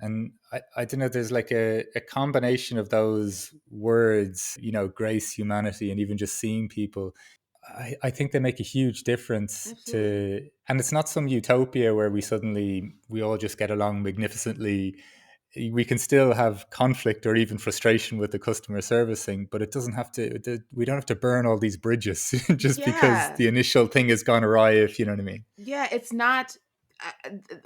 And I don't know, there's like a combination of those words, grace, humanity, and even just seeing people. I think they make a huge difference Absolutely. and it's not some utopia where we all just get along magnificently. We can still have conflict or even frustration with the customer service thing, but it doesn't have to, we don't have to burn all these bridges just because Yeah. the initial thing has gone awry, if you know what I mean. Yeah, it's not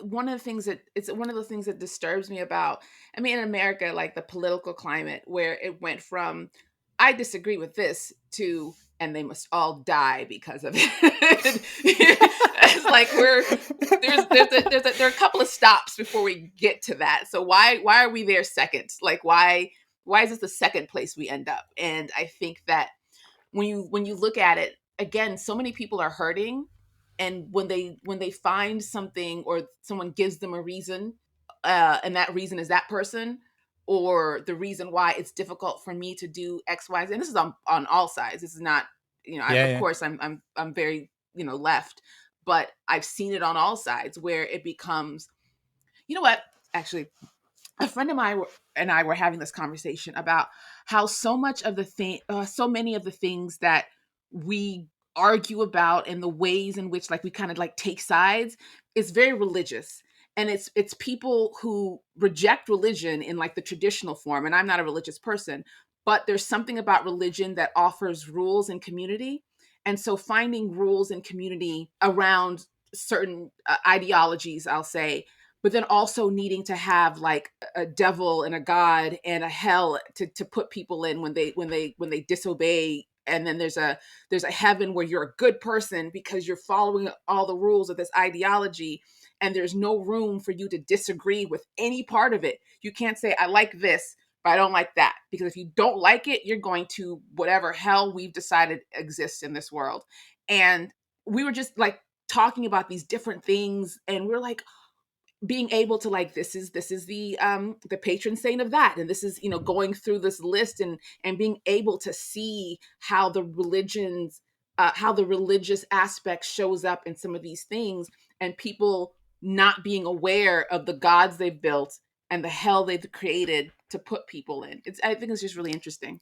one of the things that it's one of the things that disturbs me about, I mean, in America, like the political climate where it went from I disagree with this to and they must all die because of it. It's like there are a couple of stops before we get to that. So why are we there second? Like why is this the second place we end up? And I think that when you look at it again, so many people are hurting, and when they find something or someone gives them a reason, and that reason is that person, or the reason why it's difficult for me to do X, Y, Z. And this is on all sides. This is not, Yeah, of yeah. course I'm very left, but I've seen it on all sides where it becomes, what, actually, a friend of mine and I were having this conversation about how so many of the things that we argue about and the ways in which like we kind of like take sides is very religious, and it's people who reject religion in like the traditional form. And I'm not a religious person, but there's something about religion that offers rules and community, and so finding rules and community around certain ideologies, I'll say, but then also needing to have like a devil and a god and a hell to put people in when they disobey, and then there's a heaven where you're a good person because you're following all the rules of this ideology, and there's no room for you to disagree with any part of it. You can't say I like this but I don't like that, because if you don't like it, you're going to whatever hell we've decided exists in this world. And we were just like talking about these different things, and we're like, being able to like, this is the patron saint of that, and this is, going through this list, and being able to see how the religious aspect shows up in some of these things, and people not being aware of the gods they've built and the hell they've created to put people in. I think it's just really interesting.